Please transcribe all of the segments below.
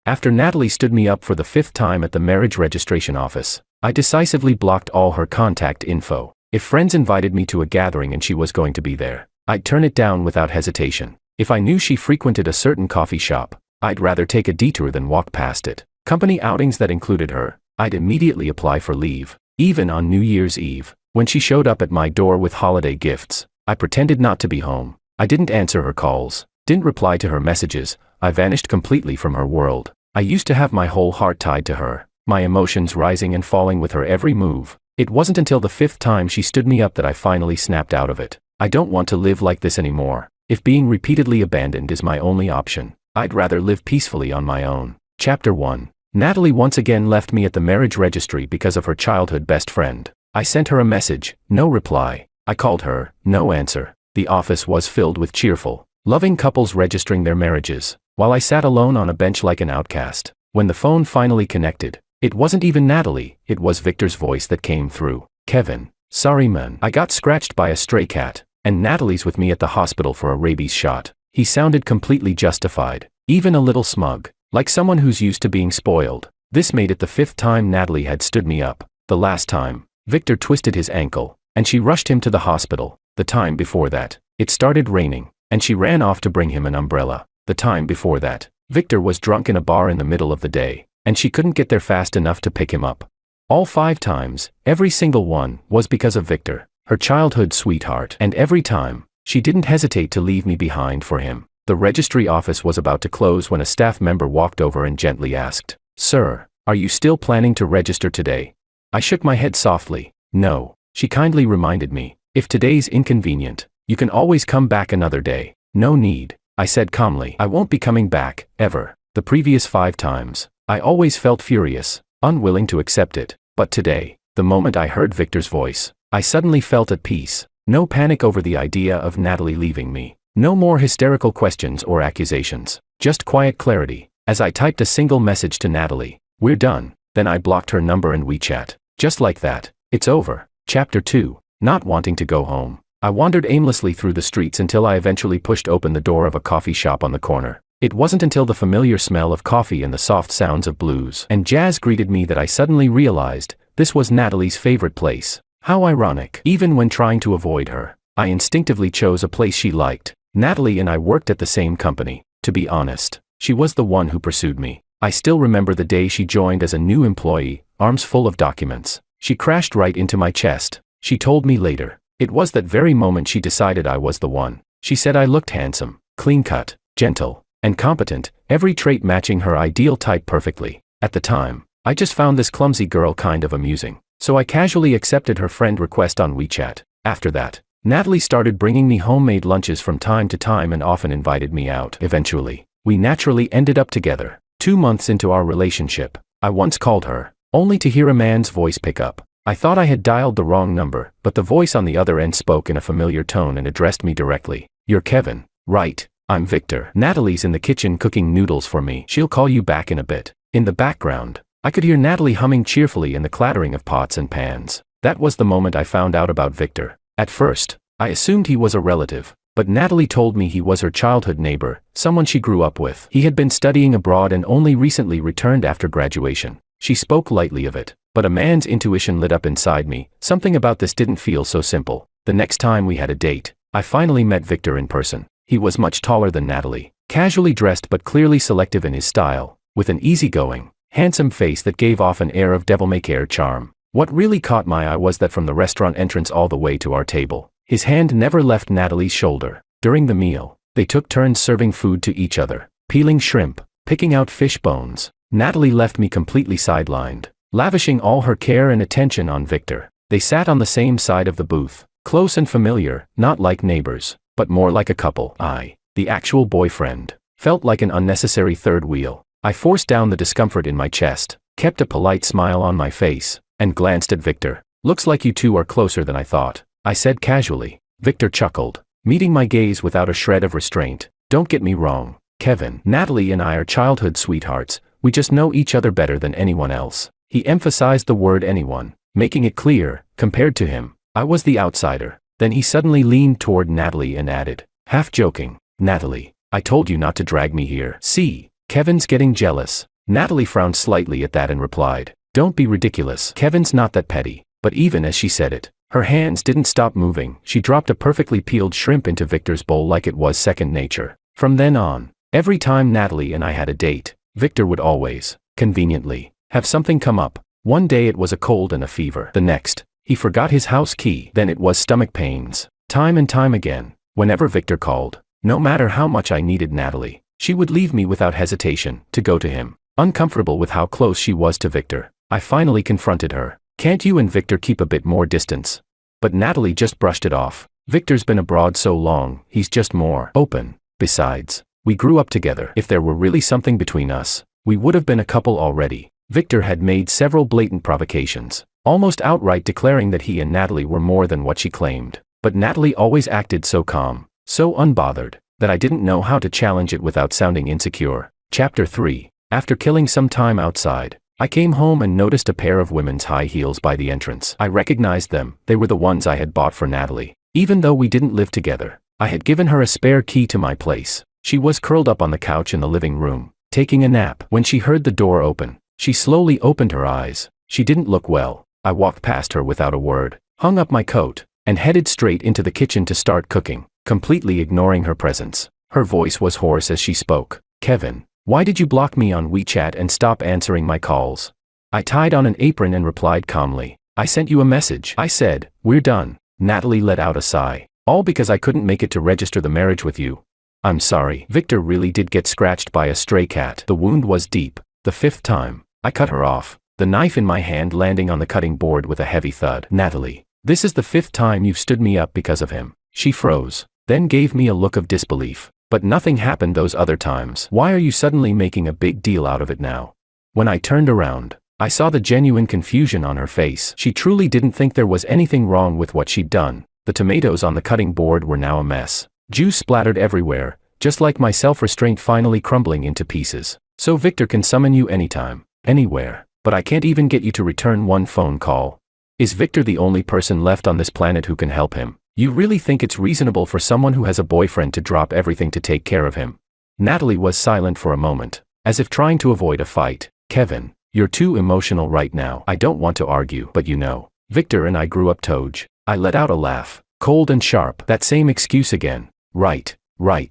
After Natalie stood me up for the 5th time at the marriage registration office, I decisively blocked all her contact info. If friends invited me to a gathering and she was going to be there, I'd turn it down without hesitation. If I knew she frequented a certain coffee shop, I'd rather take a detour than walk past it. Company outings that included her, I'd immediately apply for leave. Even on New Year's Eve, when she showed up at my door with holiday gifts, I pretended not to be home. I didn't answer her calls, didn't reply to her messages. I vanished completely from her world. I used to have my whole heart tied to her, my emotions rising and falling with her every move. It wasn't until the 5th time she stood me up that I finally snapped out of it. I don't want to live like this anymore. If being repeatedly abandoned is my only option, I'd rather live peacefully on my own. Chapter 1. Natalie once again left me at the marriage registry because of her childhood best friend. I sent her a message, no reply. I called her, no answer. The office was filled with cheerful, loving couples registering their marriages, while I sat alone on a bench like an outcast. When the phone finally connected, it wasn't even Natalie, it was Victor's voice that came through. Kevin, sorry man, I got scratched by a stray cat, and Natalie's with me at the hospital for a rabies shot. He sounded completely justified, even a little smug, like someone who's used to being spoiled. This made it the 5th time Natalie had stood me up. The last time, Victor twisted his ankle, and she rushed him to the hospital. The time before that, it started raining, and she ran off to bring him an umbrella. The time before that, Victor was drunk in a bar in the middle of the day, and she couldn't get there fast enough to pick him up. All 5 times, every single one, was because of Victor, her childhood sweetheart, and every time, she didn't hesitate to leave me behind for him. The registry office was about to close when a staff member walked over and gently asked, "Sir, are you still planning to register today?" I shook my head softly. No. She kindly reminded me, if today's inconvenient, you can always come back another day. No need, I said calmly. I won't be coming back, ever. The previous 5 times, I always felt furious, unwilling to accept it. But today, the moment I heard Victor's voice, I suddenly felt at peace. No panic over the idea of Natalie leaving me. No more hysterical questions or accusations. Just quiet clarity. As I typed a single message to Natalie, "We're done," then I blocked her number and WeChat. Just like that, it's over. Chapter 2. Not wanting to go home, I wandered aimlessly through the streets until I eventually pushed open the door of a coffee shop on the corner. It wasn't until the familiar smell of coffee and the soft sounds of blues and jazz greeted me that I suddenly realized this was Natalie's favorite place. How ironic. Even when trying to avoid her, I instinctively chose a place she liked. Natalie and I worked at the same company. To be honest, she was the one who pursued me. I still remember the day she joined as a new employee, arms full of documents. She crashed right into my chest. She told me later, it was that very moment she decided I was the one. She said I looked handsome, clean-cut, gentle, and competent, every trait matching her ideal type perfectly. At the time, I just found this clumsy girl kind of amusing, so I casually accepted her friend request on WeChat. After that, Natalie started bringing me homemade lunches from time to time and often invited me out. Eventually, we naturally ended up together. 2 months into our relationship, I once called her, only to hear a man's voice pick up. I thought I had dialed the wrong number, but the voice on the other end spoke in a familiar tone and addressed me directly. "You're Kevin, right? I'm Victor. Natalie's in the kitchen cooking noodles for me. She'll call you back in a bit." In the background, I could hear Natalie humming cheerfully and the clattering of pots and pans. That was the moment I found out about Victor. At first, I assumed he was a relative, but Natalie told me he was her childhood neighbor, someone she grew up with. He had been studying abroad and only recently returned after graduation. She spoke lightly of it, but a man's intuition lit up inside me. Something about this didn't feel so simple. The next time we had a date, I finally met Victor in person. He was much taller than Natalie, casually dressed but clearly selective in his style, with an easygoing, handsome face that gave off an air of devil-may-care charm. What really caught my eye was that from the restaurant entrance all the way to our table, his hand never left Natalie's shoulder. During the meal, they took turns serving food to each other, peeling shrimp, picking out fish bones. Natalie left me completely sidelined, lavishing all her care and attention on Victor. They sat on the same side of the booth, close and familiar, not like neighbors, but more like a couple. I, the actual boyfriend, felt like an unnecessary third wheel. I forced down the discomfort in my chest, kept a polite smile on my face, and glanced at Victor. "Looks like you two are closer than I thought," I said casually. Victor chuckled, meeting my gaze without a shred of restraint. "Don't get me wrong, Kevin. Natalie and I are childhood sweethearts. We just know each other better than anyone else." He emphasized the word anyone, making it clear, compared to him, I was the outsider. Then he suddenly leaned toward Natalie and added, half joking, "Natalie, I told you not to drag me here." See, Kevin's getting jealous. Natalie frowned slightly at that and replied, "Don't be ridiculous. Kevin's not that petty." But even as she said it, her hands didn't stop moving. She dropped a perfectly peeled shrimp into Victor's bowl like it was second nature. From then on, every time Natalie and I had a date, Victor would always, conveniently, have something come up. One day it was a cold and a fever. The next, he forgot his house key. Then it was stomach pains. Time and time again, whenever Victor called, no matter how much I needed Natalie, she would leave me without hesitation to go to him. Uncomfortable with how close she was to Victor, I finally confronted her. "Can't you and Victor keep a bit more distance?" But Natalie just brushed it off. "Victor's been abroad so long, he's just more open. Besides, we grew up together. If there were really something between us, we would have been a couple already." Victor had made several blatant provocations, almost outright declaring that he and Natalie were more than what she claimed. But Natalie always acted so calm, so unbothered, that I didn't know how to challenge it without sounding insecure. Chapter 3. After killing some time outside, I came home and noticed a pair of women's high heels by the entrance. I recognized them. They were the ones I had bought for Natalie. Even though we didn't live together, I had given her a spare key to my place. She was curled up on the couch in the living room, taking a nap. When she heard the door open, she slowly opened her eyes. She didn't look well. I walked past her without a word, hung up my coat, and headed straight into the kitchen to start cooking, completely ignoring her presence. Her voice was hoarse as she spoke. "Kevin, why did you block me on WeChat and stop answering my calls?" I tied on an apron and replied calmly. "I sent you a message. I said, we're done." Natalie let out a sigh. "All because I couldn't make it to register the marriage with you." "I'm sorry." Victor really did get scratched by a stray cat. The wound was deep. The 5th time, I cut her off, the knife in my hand landing on the cutting board with a heavy thud. "Natalie, this is the 5th time you've stood me up because of him." She froze, then gave me a look of disbelief. "But nothing happened those other times. Why are you suddenly making a big deal out of it now?" When I turned around, I saw the genuine confusion on her face. She truly didn't think there was anything wrong with what she'd done. The tomatoes on the cutting board were now a mess. Juice splattered everywhere, just like my self-restraint finally crumbling into pieces. "So Victor can summon you anytime, anywhere, but I can't even get you to return one phone call. Is Victor the only person left on this planet who can help him? You really think it's reasonable for someone who has a boyfriend to drop everything to take care of him?" Natalie was silent for a moment, as if trying to avoid a fight. "Kevin, you're too emotional right now. I don't want to argue, but you know, Victor and I grew up Toj." I let out a laugh, cold and sharp. "That same excuse again. Right.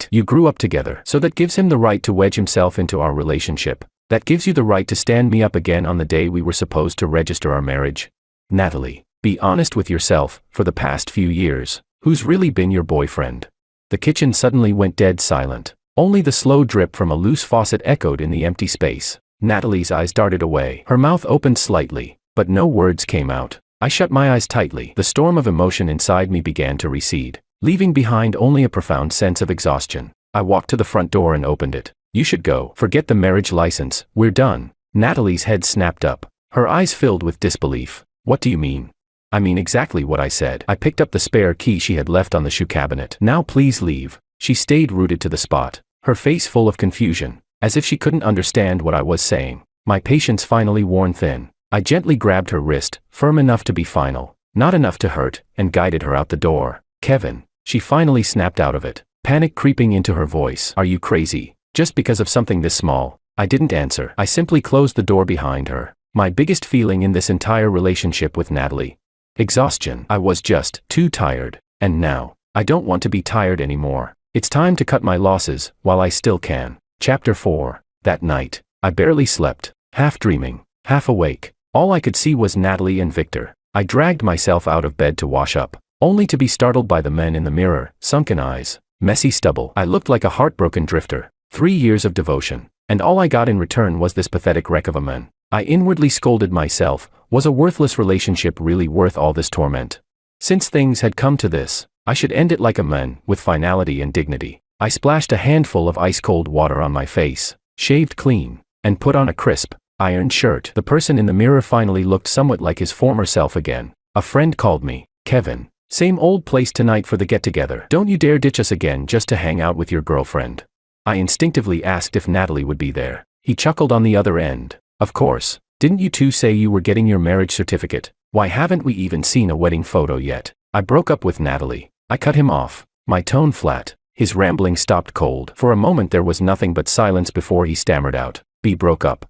You grew up together, so that gives him the right to wedge himself into our relationship. That gives you the right to stand me up again on the day we were supposed to register our marriage. Natalie, be honest with yourself. For the past few years, who's really been your boyfriend?" The kitchen suddenly went dead silent. Only the slow drip from a loose faucet echoed in the empty space. Natalie's eyes darted away. Her mouth opened slightly, but no words came out. I shut my eyes tightly. The storm of emotion inside me began to recede, leaving behind only a profound sense of exhaustion. I walked to the front door and opened it. "You should go. Forget the marriage license. We're done." Natalie's head snapped up, her eyes filled with disbelief. "What do you mean?" "I mean exactly what I said." I picked up the spare key she had left on the shoe cabinet. "Now please leave." She stayed rooted to the spot, her face full of confusion, as if she couldn't understand what I was saying. My patience finally worn thin, I gently grabbed her wrist, firm enough to be final, not enough to hurt, and guided her out the door. "Kevin," she finally snapped out of it, panic creeping into her voice. "Are you crazy? Just because of something this small?" I didn't answer. I simply closed the door behind her. My biggest feeling in this entire relationship with Natalie: exhaustion. I was just too tired. And now, I don't want to be tired anymore. It's time to cut my losses while I still can. Chapter 4. That night, I barely slept, half dreaming, half awake. All I could see was Natalie and Victor. I dragged myself out of bed to wash up, only to be startled by the men in the mirror, sunken eyes, messy stubble. I looked like a heartbroken drifter. 3 years of devotion, and all I got in return was this pathetic wreck of a man. I inwardly scolded myself. Was a worthless relationship really worth all this torment? Since things had come to this, I should end it like a man, with finality and dignity. I splashed a handful of ice-cold water on my face, shaved clean, and put on a crisp, ironed shirt. The person in the mirror finally looked somewhat like his former self again. A friend called me. "Kevin, same old place tonight for the get-together. Don't you dare ditch us again just to hang out with your girlfriend." I instinctively asked if Natalie would be there. He chuckled on the other end. "Of course. Didn't you two say you were getting your marriage certificate? Why haven't we even seen a wedding photo yet?" I broke up with Natalie. I cut him off, my tone flat. His rambling stopped cold. For a moment there was nothing but silence before he stammered out. "We broke up."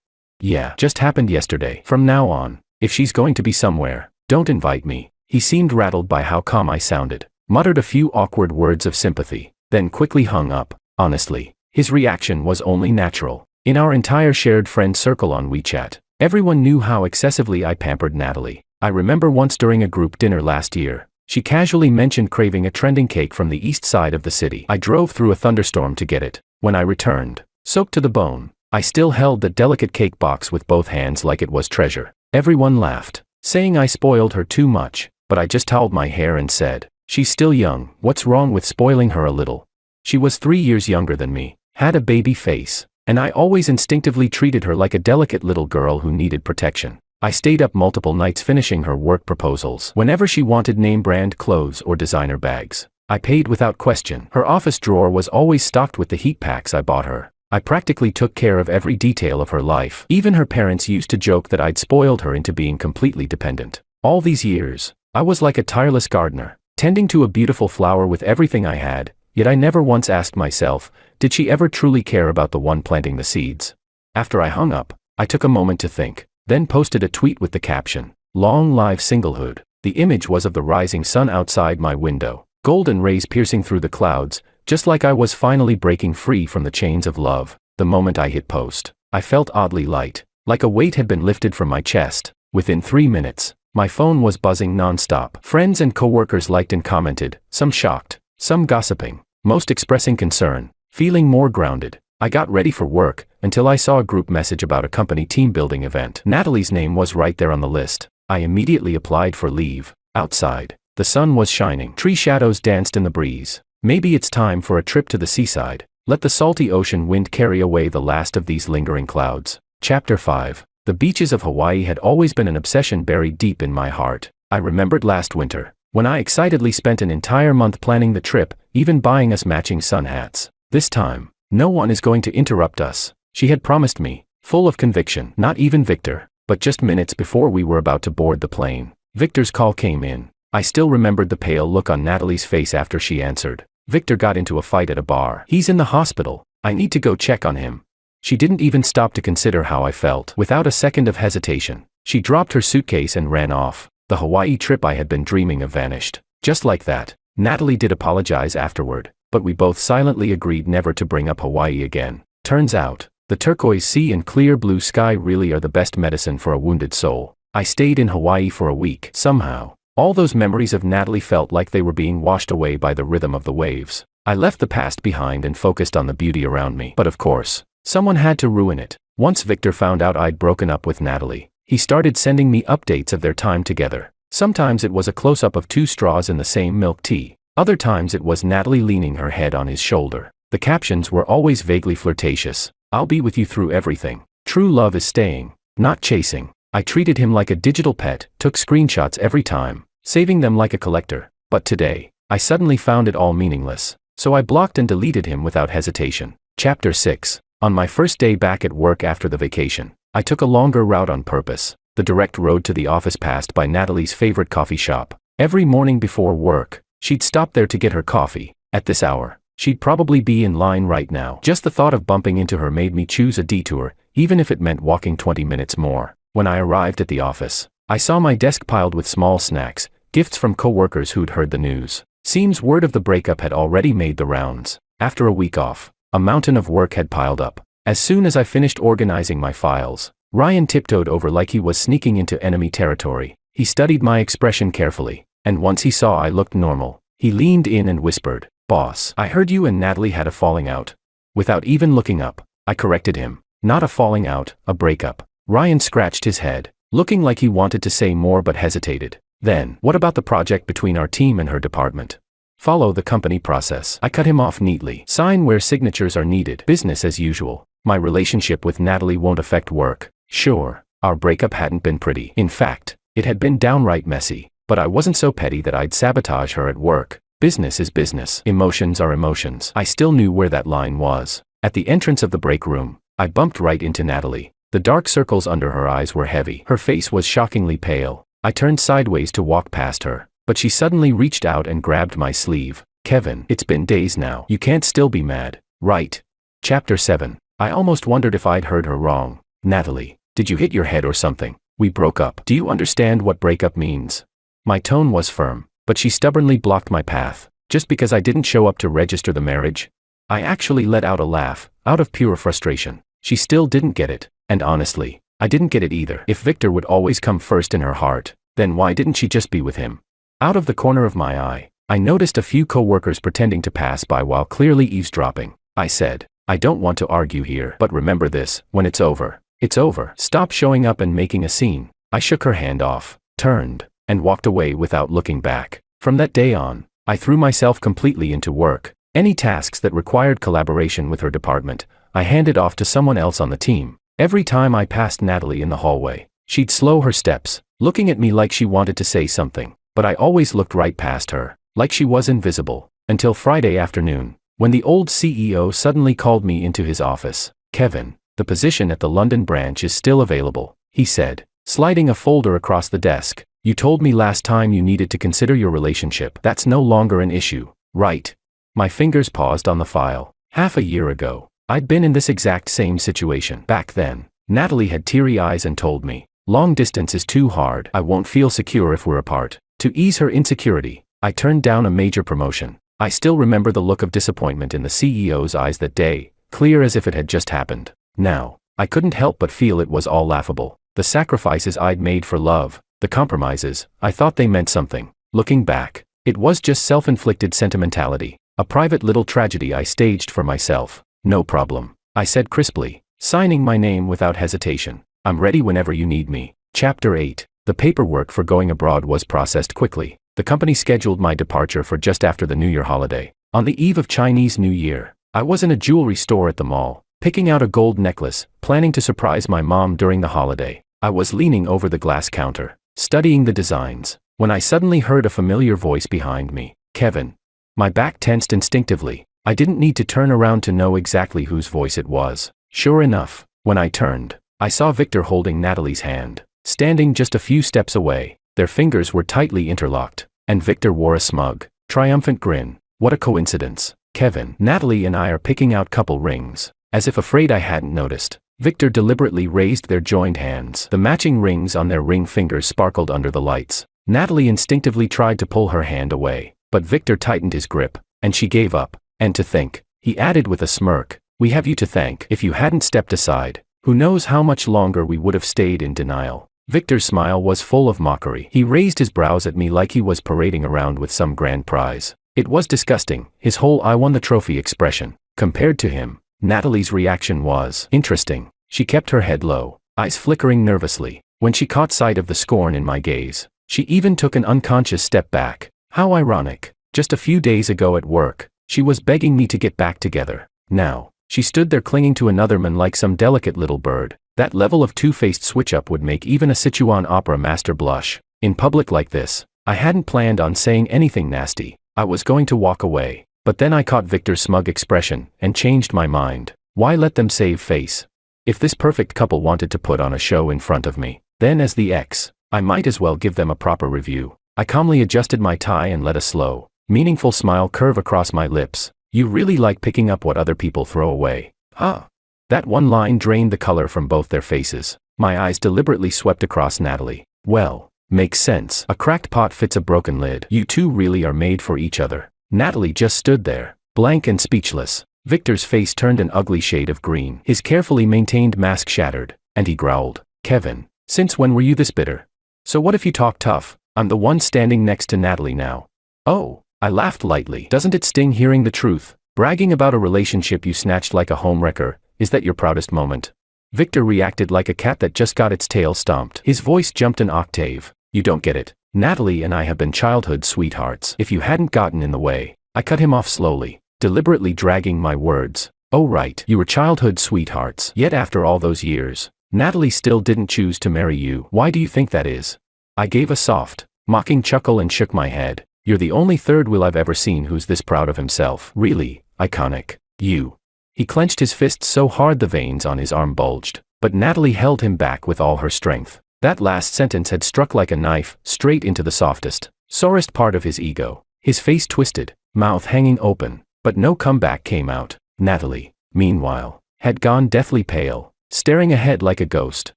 Yeah, just happened yesterday. From now on, if she's going to be somewhere, don't invite me. He seemed rattled by how calm I sounded, muttered a few awkward words of sympathy, then quickly hung up. Honestly, his reaction was only natural. In our entire shared friend circle on WeChat, everyone knew how excessively I pampered Natalie. I remember once during a group dinner last year, she casually mentioned craving a trending cake from the east side of the city. I drove through a thunderstorm to get it. When I returned, soaked to the bone, I still held the delicate cake box with both hands like it was treasure. Everyone laughed, saying I spoiled her too much, but I just toweled my hair and said, "She's still young, what's wrong with spoiling her a little?" She was 3 years younger than me, had a baby face, and I always instinctively treated her like a delicate little girl who needed protection. I stayed up multiple nights finishing her work proposals. Whenever she wanted name-brand clothes or designer bags, I paid without question. Her office drawer was always stocked with the heat packs I bought her. I practically took care of every detail of her life. Even her parents used to joke that I'd spoiled her into being completely dependent. All these years, I was like a tireless gardener, tending to a beautiful flower with everything I had, yet I never once asked myself, did she ever truly care about the one planting the seeds? After I hung up, I took a moment to think, then posted a tweet with the caption, "Long live singlehood." The image was of the rising sun outside my window, golden rays piercing through the clouds, just like I was finally breaking free from the chains of love. The moment I hit post, I felt oddly light, like a weight had been lifted from my chest. Within 3 minutes, my phone was buzzing non-stop. Friends and coworkers liked and commented, some shocked, some gossiping, most expressing concern, feeling more grounded. I got ready for work, until I saw a group message about a company team building event. Natalie's name was right there on the list. I immediately applied for leave. Outside, the sun was shining. Tree shadows danced in the breeze. Maybe it's time for a trip to the seaside. Let the salty ocean wind carry away the last of these lingering clouds. Chapter 5. The beaches of Hawaii had always been an obsession buried deep in my heart. I remembered last winter, when I excitedly spent an entire month planning the trip, even buying us matching sun hats. This time, no one is going to interrupt us, she had promised me, full of conviction. Not even Victor. But just minutes before we were about to board the plane, Victor's call came in. I still remembered the pale look on Natalie's face after she answered. Victor got into a fight at a bar. He's in the hospital. I need to go check on him. She didn't even stop to consider how I felt. Without a second of hesitation, she dropped her suitcase and ran off. The Hawaii trip I had been dreaming of vanished. Just like that. Natalie did apologize afterward, but we both silently agreed never to bring up Hawaii again. Turns out, the turquoise sea and clear blue sky really are the best medicine for a wounded soul. I stayed in Hawaii for a week. Somehow, all those memories of Natalie felt like they were being washed away by the rhythm of the waves. I left the past behind and focused on the beauty around me. But of course, someone had to ruin it. Once Victor found out I'd broken up with Natalie, he started sending me updates of their time together. Sometimes it was a close-up of 2 straws in the same milk tea. Other times it was Natalie leaning her head on his shoulder. The captions were always vaguely flirtatious. "I'll be with you through everything. True love is staying, not chasing." I treated him like a digital pet, took screenshots every time, saving them like a collector. But today, I suddenly found it all meaningless. So I blocked and deleted him without hesitation. Chapter 6. On my first day back at work after the vacation, I took a longer route on purpose. The direct road to the office passed by Natalie's favorite coffee shop. Every morning before work, she'd stop there to get her coffee. At this hour, she'd probably be in line right now. Just the thought of bumping into her made me choose a detour, even if it meant walking 20 minutes more. When I arrived at the office, I saw my desk piled with small snacks, gifts from coworkers who'd heard the news. Seems word of the breakup had already made the rounds. After a week off, a mountain of work had piled up. As soon as I finished organizing my files, Ryan tiptoed over like he was sneaking into enemy territory. He studied my expression carefully, and once he saw I looked normal, he leaned in and whispered, "Boss, I heard you and Natalie had a falling out." Without even looking up, I corrected him. "Not a falling out, a breakup." Ryan scratched his head, looking like he wanted to say more but hesitated. "Then, what about the project between our team and her department?" "Follow the company process." I cut him off neatly. "Sign where signatures are needed. Business as usual. My relationship with Natalie won't affect work." Sure, our breakup hadn't been pretty. In fact, it had been downright messy. But I wasn't so petty that I'd sabotage her at work. Business is business. Emotions are emotions. I still knew where that line was. At the entrance of the break room, I bumped right into Natalie. The dark circles under her eyes were heavy. Her face was shockingly pale. I turned sideways to walk past her, but she suddenly reached out and grabbed my sleeve. "Kevin, it's been days now. You can't still be mad, right?" Chapter 7. I almost wondered if I'd heard her wrong. Natalie, Did you hit your head or something? We broke up. Do you understand what breakup means? My tone was firm, but she stubbornly blocked my path. Just because I didn't show up to register the marriage? I actually let out a laugh, out of pure frustration. She still didn't get it, and honestly, I didn't get it either. If Victor would always come first in her heart, then why didn't she just be with him? Out of the corner of my eye, I noticed a few co-workers pretending to pass by while clearly eavesdropping. I said, I don't want to argue here, but remember this, when it's over, it's over. Stop showing up and making a scene. I shook her hand off, turned, and walked away without looking back. From that day on, I threw myself completely into work. Any tasks that required collaboration with her department, I handed off to someone else on the team. Every time I passed Natalie in the hallway, she'd slow her steps, looking at me like she wanted to say something, but I always looked right past her, like she was invisible, until Friday afternoon, when the old CEO suddenly called me into his office. Kevin, the position at the London branch is still available, he said, sliding a folder across the desk. You told me last time you needed to consider your relationship. That's no longer an issue, right? My fingers paused on the file. Half a year ago, I'd been in this exact same situation. Back then, Natalie had teary eyes and told me, long distance is too hard. I won't feel secure if we're apart. To ease her insecurity, I turned down a major promotion. I still remember the look of disappointment in the CEO's eyes that day, clear as if it had just happened. Now, I couldn't help but feel it was all laughable. The sacrifices I'd made for love, the compromises, I thought they meant something. Looking back, it was just self-inflicted sentimentality, a private little tragedy I staged for myself. No problem, I said crisply, signing my name without hesitation. I'm ready whenever you need me. Chapter 8. The paperwork for going abroad was processed quickly. The company scheduled my departure for just after the New Year holiday. On the eve of Chinese New Year, I was in a jewelry store at the mall, picking out a gold necklace, planning to surprise my mom during the holiday. I was leaning over the glass counter, studying the designs, when I suddenly heard a familiar voice behind me. Kevin. My back tensed instinctively. I didn't need to turn around to know exactly whose voice it was. Sure enough, when I turned, I saw Victor holding Natalie's hand, standing just a few steps away. Their fingers were tightly interlocked, and Victor wore a smug, triumphant grin. What a coincidence. Kevin. Natalie and I are picking out couple rings. As if afraid I hadn't noticed, Victor deliberately raised their joined hands. The matching rings on their ring fingers sparkled under the lights. Natalie instinctively tried to pull her hand away, but Victor tightened his grip, and she gave up. And to think, he added with a smirk, we have you to thank. If you hadn't stepped aside, who knows how much longer we would have stayed in denial. Victor's smile was full of mockery. He raised his brows at me like he was parading around with some grand prize. It was disgusting, his whole I won the trophy expression. Compared to him, Natalie's reaction was interesting. She kept her head low, eyes flickering nervously. When she caught sight of the scorn in my gaze, she even took an unconscious step back. How ironic. Just a few days ago at work, she was begging me to get back together. Now, she stood there clinging to another man like some delicate little bird. That level of two-faced switch-up would make even a Sichuan opera master blush. In public like this, I hadn't planned on saying anything nasty. I was going to walk away, but then I caught Victor's smug expression and changed my mind. Why let them save face? If this perfect couple wanted to put on a show in front of me, then as the ex, I might as well give them a proper review. I calmly adjusted my tie and let a slow, meaningful smile curve across my lips. You really like picking up what other people throw away, huh? That one line drained the color from both their faces. My eyes deliberately swept across Natalie. Well, makes sense. A cracked pot fits a broken lid. You two really are made for each other. Natalie just stood there, blank and speechless. Victor's face turned an ugly shade of green. His carefully maintained mask shattered, and he growled, Kevin, since when were you this bitter? So what if you talk tough? I'm the one standing next to Natalie now. Oh, I laughed lightly. Doesn't it sting hearing the truth? Bragging about a relationship you snatched like a homewrecker, is that your proudest moment? Victor reacted like a cat that just got its tail stomped. His voice jumped an octave. You don't get it. Natalie and I have been childhood sweethearts. If you hadn't gotten in the way. I cut him off slowly, deliberately dragging my words. Oh right, you were childhood sweethearts. Yet after all those years, Natalie still didn't choose to marry you. Why do you think that is? I gave a soft, mocking chuckle and shook my head. You're the only third wheel I've ever seen who's this proud of himself. Really, iconic. You. He clenched his fists so hard the veins on his arm bulged, but Natalie held him back with all her strength. That last sentence had struck like a knife, straight into the softest, sorest part of his ego. His face twisted, mouth hanging open, but no comeback came out. Natalie, meanwhile, had gone deathly pale, staring ahead like a ghost.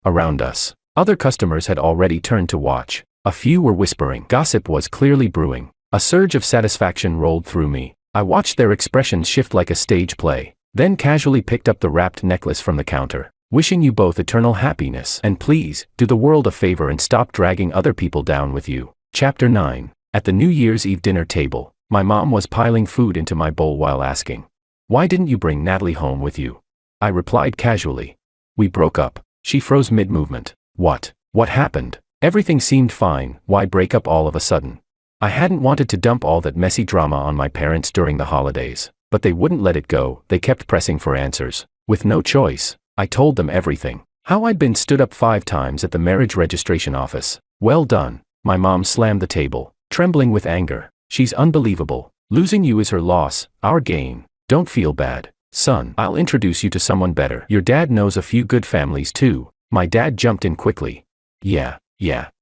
around us. Other customers had already turned to watch. A few were whispering. Gossip was clearly brewing. A surge of satisfaction rolled through me. I watched their expressions shift like a stage play, then casually picked up the wrapped necklace from the counter. Wishing you both eternal happiness, and please, do the world a favor and stop dragging other people down with you. Chapter 9. At the New Year's Eve dinner table, my mom was piling food into my bowl while asking, "Why didn't you bring Natalie home with you?" I replied casually, "We broke up." She froze mid-movement. What? What happened? Everything seemed fine, why break up all of a sudden? I hadn't wanted to dump all that messy drama on my parents during the holidays, but they wouldn't let it go. They kept pressing for answers. With no choice, I told them everything. How I'd been stood up 5 times at the marriage registration office. Well done. My mom slammed the table, trembling with anger. She's unbelievable. Losing you is her loss, our gain. Don't feel bad, son. I'll introduce you to someone better. Your dad knows a few good families too. My dad jumped in quickly. Yeah.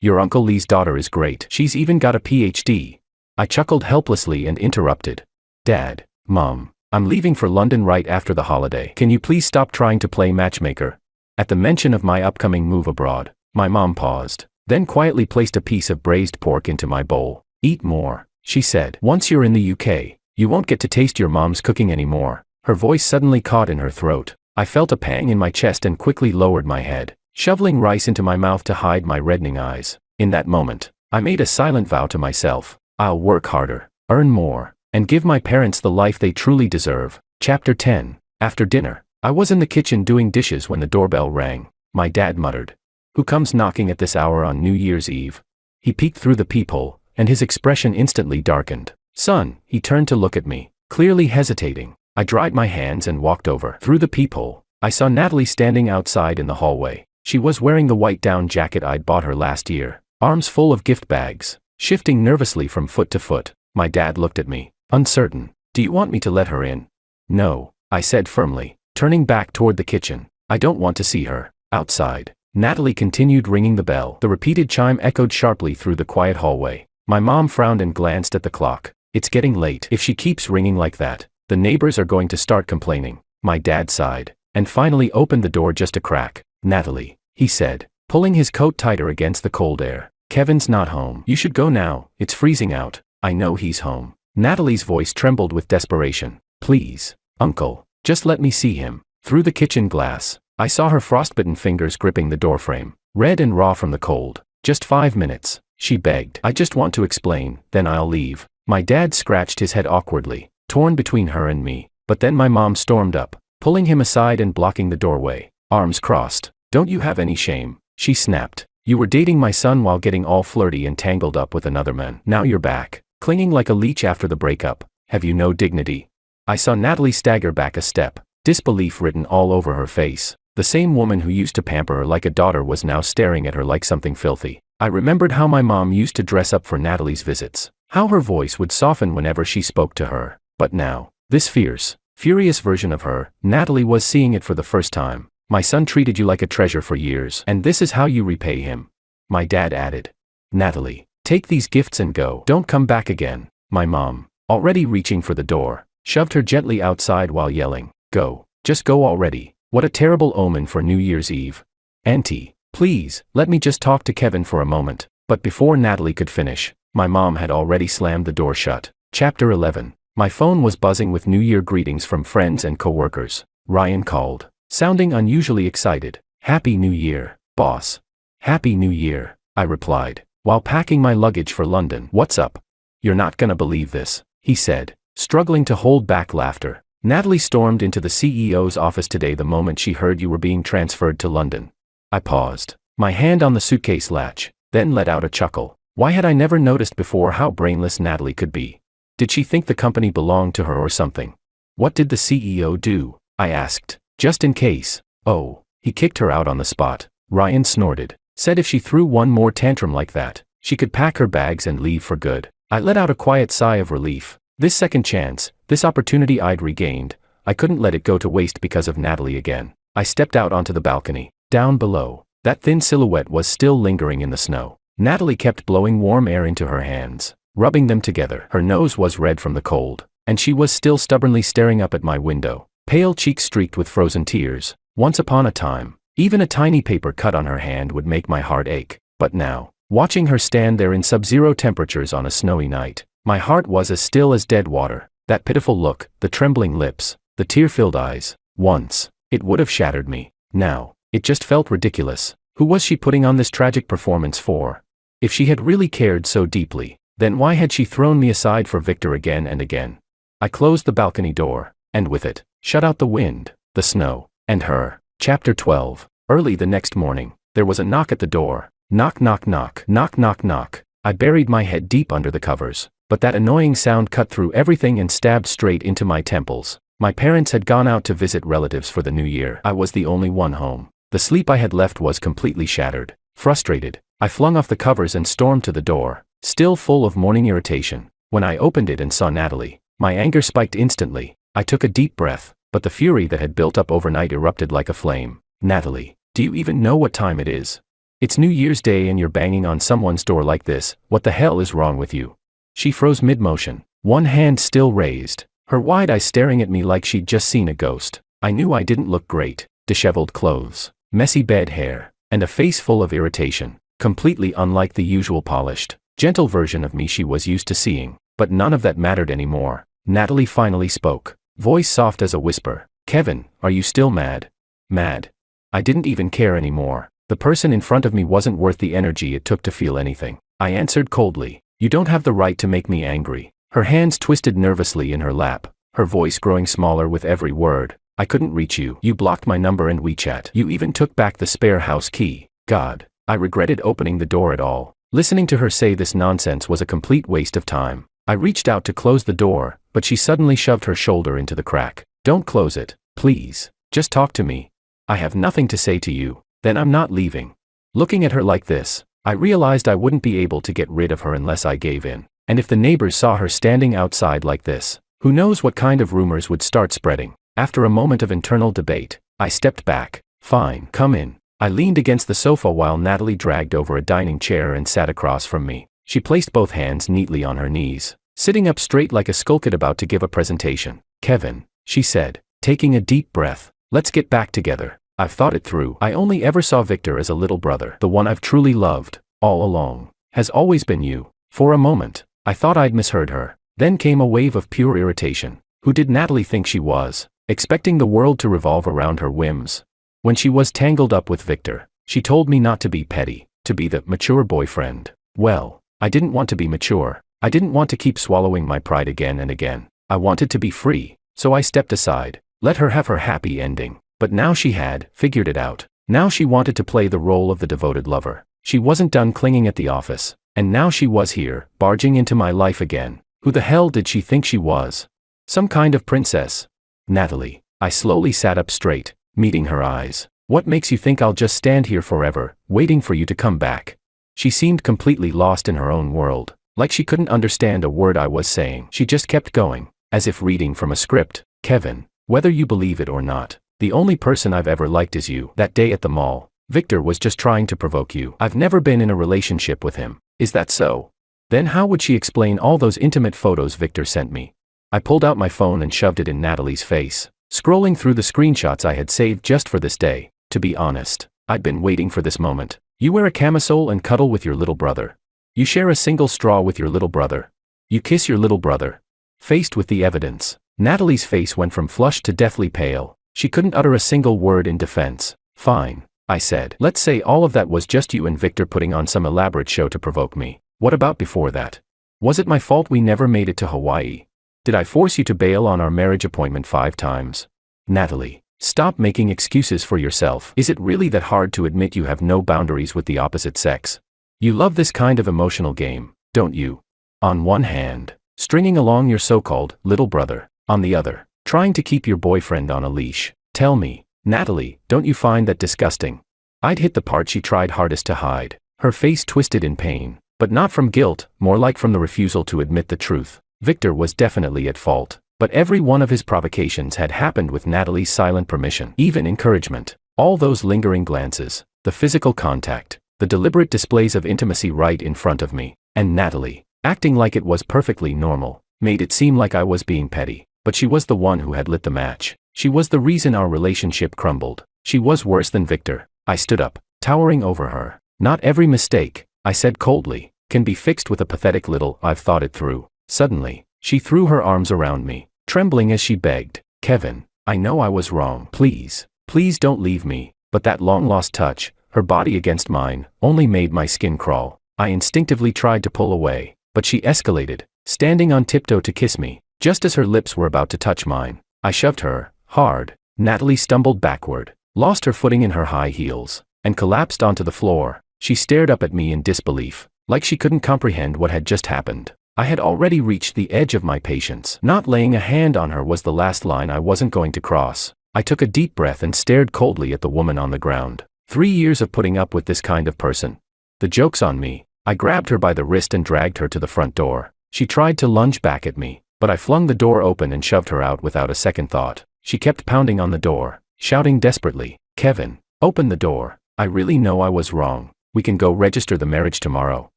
Your Uncle Lee's daughter is great. She's even got a PhD. I chuckled helplessly and interrupted. Dad, Mom, I'm leaving for London right after the holiday. Can you please stop trying to play matchmaker? At the mention of my upcoming move abroad, my mom paused, then quietly placed a piece of braised pork into my bowl. Eat more, she said. Once you're in the UK, you won't get to taste your mom's cooking anymore. Her voice suddenly caught in her throat. I felt a pang in my chest and quickly lowered my head, shoveling rice into my mouth to hide my reddening eyes. In that moment, I made a silent vow to myself. I'll work harder, earn more, and give my parents the life they truly deserve. Chapter 10. After dinner, I was in the kitchen doing dishes when the doorbell rang. My dad muttered, "Who comes knocking at this hour on New Year's Eve?" He peeked through the peephole, and his expression instantly darkened. "Son," he turned to look at me, clearly hesitating. I dried my hands and walked over. Through the peephole, I saw Natalie standing outside in the hallway. She was wearing the white down jacket I'd bought her last year, arms full of gift bags, shifting nervously from foot to foot. My dad looked at me, uncertain. "Do you want me to let her in?" "No," I said firmly, turning back toward the kitchen. "I don't want to see her." Outside, Natalie continued ringing the bell. The repeated chime echoed sharply through the quiet hallway. My mom frowned and glanced at the clock. "It's getting late. If she keeps ringing like that, the neighbors are going to start complaining." My dad sighed, and finally opened the door just a crack. "Natalie," he said, pulling his coat tighter against the cold air. "Kevin's not home. You should go now. It's freezing out." "I know he's home." Natalie's voice trembled with desperation. "Please, Uncle, just let me see him." Through the kitchen glass, I saw her frostbitten fingers gripping the doorframe, red and raw from the cold. "Just 5 minutes," she begged. "I just want to explain, then I'll leave." My dad scratched his head awkwardly, torn between her and me. But then my mom stormed up, pulling him aside and blocking the doorway, arms crossed. "Don't you have any shame?" she snapped. "You were dating my son while getting all flirty and tangled up with another man. Now you're back, clinging like a leech after the breakup. Have you no dignity?" I saw Natalie stagger back a step, disbelief written all over her face. The same woman who used to pamper her like a daughter was now staring at her like something filthy. I remembered how my mom used to dress up for Natalie's visits, how her voice would soften whenever she spoke to her. But now, this fierce, furious version of her, Natalie was seeing it for the first time. "My son treated you like a treasure for years, and this is how you repay him," my dad added. "Natalie, take these gifts and go. Don't come back again." My mom, already reaching for the door, shoved her gently outside while yelling, "Go, just go already." What a terrible omen for New Year's Eve. "Auntie, please, let me just talk to Kevin for a moment." But before Natalie could finish, my mom had already slammed the door shut. Chapter 11. My phone was buzzing with New Year greetings from friends and coworkers. Ryan called, sounding unusually excited. "Happy New Year, boss." "Happy New Year," I replied, while packing my luggage for London. "What's up?" "You're not gonna believe this," he said, struggling to hold back laughter. "Natalie stormed into the CEO's office today the moment she heard you were being transferred to London." I paused, my hand on the suitcase latch, then let out a chuckle. Why had I never noticed before how brainless Natalie could be? Did she think the company belonged to her or something? "What did the CEO do?" I asked, just in case. "Oh, he kicked her out on the spot," Ryan snorted. "Said if she threw one more tantrum like that, she could pack her bags and leave for good." I let out a quiet sigh of relief. This second chance, this opportunity I'd regained, I couldn't let it go to waste because of Natalie again. I stepped out onto the balcony. Down below, that thin silhouette was still lingering in the snow. Natalie kept blowing warm air into her hands, rubbing them together. Her nose was red from the cold, and she was still stubbornly staring up at my window, pale cheeks streaked with frozen tears. "Once upon a time, Even a tiny paper cut on her hand would make my heart ache. But now, watching her stand there in sub-zero temperatures on a snowy night, my heart was as still as dead water. That pitiful look, the trembling lips, the tear-filled eyes. Once, it would have shattered me. Now, it just felt ridiculous. Who was she putting on this tragic performance for? If she had really cared so deeply, then why had she thrown me aside for Victor again and again? I closed the balcony door, and with it, shut out the wind, the snow, and her. Chapter 12. Early the next morning, there was a knock at the door. Knock, knock, knock, knock, knock, knock. I buried my head deep under the covers, but that annoying sound cut through everything and stabbed straight into my temples. My parents had gone out to visit relatives for the new year. I was the only one home. The sleep I had left was completely shattered. Frustrated, I flung off the covers and stormed to the door, still full of morning irritation. When I opened it and saw Natalie, my anger spiked instantly. I took a deep breath, but the fury that had built up overnight erupted like a flame. Natalie, do you even know what time it is? It's New Year's Day and you're banging on someone's door like this. What the hell is wrong with you? She froze mid-motion, one hand still raised, her wide eyes staring at me like she'd just seen a ghost. I knew I didn't look great. Disheveled clothes, messy bed hair, and a face full of irritation, completely unlike the usual polished, gentle version of me she was used to seeing. But none of that mattered anymore. Natalie finally spoke, voice soft as a whisper. Kevin, are you still mad? Mad? I didn't even care anymore. The person in front of me wasn't worth the energy it took to feel anything. I answered coldly, you don't have the right to make me angry. Her hands twisted nervously in her lap, her voice growing smaller with every word. I couldn't reach you. You blocked my number and WeChat. You even took back the spare house key. God, I regretted opening the door at all. Listening to her say this nonsense was a complete waste of time. I reached out to close the door, but she suddenly shoved her shoulder into the crack. Don't close it, please. Just talk to me. I have nothing to say to you. Then I'm not leaving. Looking at her like this, I realized I wouldn't be able to get rid of her unless I gave in. And if the neighbors saw her standing outside like this, who knows what kind of rumors would start spreading. After a moment of internal debate, I stepped back. Fine, come in. I leaned against the sofa while Natalie dragged over a dining chair and sat across from me. She placed both hands neatly on her knees, sitting up straight like a skulkid about to give a presentation. Kevin, she said, taking a deep breath, let's get back together. I've thought it through. I only ever saw Victor as a little brother. The one I've truly loved, all along, has always been you. For a moment, I thought I'd misheard her. Then came a wave of pure irritation. Who did Natalie think she was? Expecting the world to revolve around her whims. When she was tangled up with Victor, she told me not to be petty, to be the mature boyfriend. Well, I didn't want to be mature. I didn't want to keep swallowing my pride again and again. I wanted to be free, so I stepped aside, let her have her happy ending. But now she had figured it out. Now she wanted to play the role of the devoted lover. She wasn't done clinging at the office, and now she was here, barging into my life again. Who the hell did she think she was? Some kind of princess? Natalie. I slowly sat up straight, meeting her eyes. What makes you think I'll just stand here forever, waiting for you to come back? She seemed completely lost in her own world, like she couldn't understand a word I was saying. She just kept going, as if reading from a script. Kevin, whether you believe it or not, the only person I've ever liked is you. That day at the mall, Victor was just trying to provoke you. I've never been in a relationship with him. Is that so? Then how would she explain all those intimate photos Victor sent me? I pulled out my phone and shoved it in Natalie's face, scrolling through the screenshots I had saved just for this day. To be honest, I'd been waiting for this moment. You wear a camisole and cuddle with your little brother. You share a single straw with your little brother. You kiss your little brother. Faced with the evidence, Natalie's face went from flushed to deathly pale. She couldn't utter a single word in defense. Fine, I said. Let's say all of that was just you and Victor putting on some elaborate show to provoke me. What about before that? Was it my fault we never made it to Hawaii? Did I force you to bail on our marriage appointment 5 times? Natalie, stop making excuses for yourself. Is it really that hard to admit you have no boundaries with the opposite sex? You love this kind of emotional game, don't you? On one hand, stringing along your so-called little brother. On the other, trying to keep your boyfriend on a leash. Tell me, Natalie, don't you find that disgusting? I'd hit the part she tried hardest to hide. Her face twisted in pain, but not from guilt, more like from the refusal to admit the truth. Victor was definitely at fault, but every one of his provocations had happened with Natalie's silent permission, even encouragement. All those lingering glances, the physical contact, the deliberate displays of intimacy right in front of me, and Natalie, acting like it was perfectly normal, made it seem like I was being petty. But she was the one who had lit the match. She was the reason our relationship crumbled. She was worse than Victor. I stood up, towering over her. Not every mistake, I said coldly, can be fixed with a pathetic little "I've thought it through." Suddenly, she threw her arms around me, trembling as she begged, "Kevin, I know I was wrong. Please, please don't leave me." But that long-lost touch, her body against mine, only made my skin crawl. I instinctively tried to pull away, but she escalated, standing on tiptoe to kiss me. Just as her lips were about to touch mine, I shoved her, hard. Natalie stumbled backward, lost her footing in her high heels, and collapsed onto the floor. She stared up at me in disbelief, like she couldn't comprehend what had just happened. I had already reached the edge of my patience. Not laying a hand on her was the last line I wasn't going to cross. I took a deep breath and stared coldly at the woman on the ground. 3 years of putting up with this kind of person. The joke's on me. I grabbed her by the wrist and dragged her to the front door. She tried to lunge back at me, but I flung the door open and shoved her out without a second thought. She kept pounding on the door, shouting desperately, "Kevin, open the door. I really know I was wrong. We can go register the marriage tomorrow."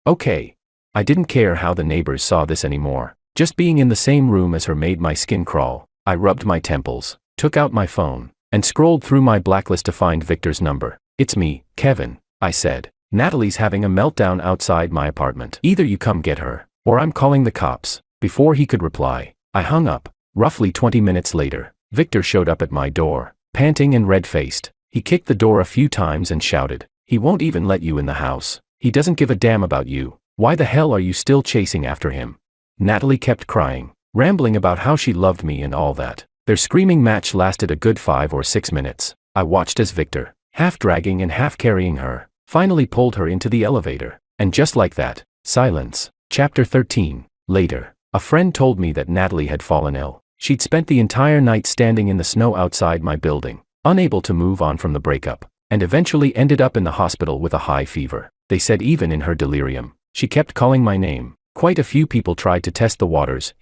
"Okay." I didn't care how the neighbors saw this anymore. Just being in the same room as her made my skin crawl. I rubbed my temples, took out my phone, and scrolled through my blacklist to find Victor's number. "It's me, Kevin," I said. "Natalie's having a meltdown outside my apartment. Either you come get her, or I'm calling the cops." Before he could reply, I hung up. Roughly 20 minutes later, Victor showed up at my door, panting and red-faced. He kicked the door a few times and shouted, "He won't even let you in the house. He doesn't give a damn about you. Why the hell are you still chasing after him?" Natalie kept crying, rambling about how she loved me and all that. Their screaming match lasted a good 5 or 6 minutes. I watched as Victor, half dragging and half carrying her, finally pulled her into the elevator. And just like that, silence. Chapter 13. Later, a friend told me that Natalie had fallen ill. She'd spent the entire night standing in the snow outside my building, unable to move on from the breakup, and eventually ended up in the hospital with a high fever. They said even in her delirium, she kept calling my name. Quite a few people tried to test the waters,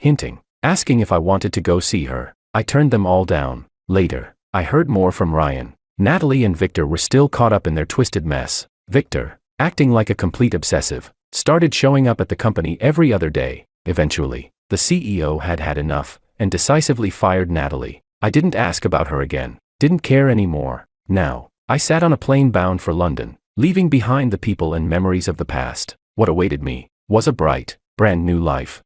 asking if I wanted to go see her. I turned them all down. Later, I heard more from Ryan. Natalie and Victor were still caught up in their twisted mess. Victor, acting like a complete obsessive, started showing up at the company every other day. Eventually, the CEO had had enough, and decisively fired Natalie. I didn't ask about her again, didn't care anymore. Now, I sat on a plane bound for London, leaving behind the people and memories of the past. What awaited me was a bright, brand new life.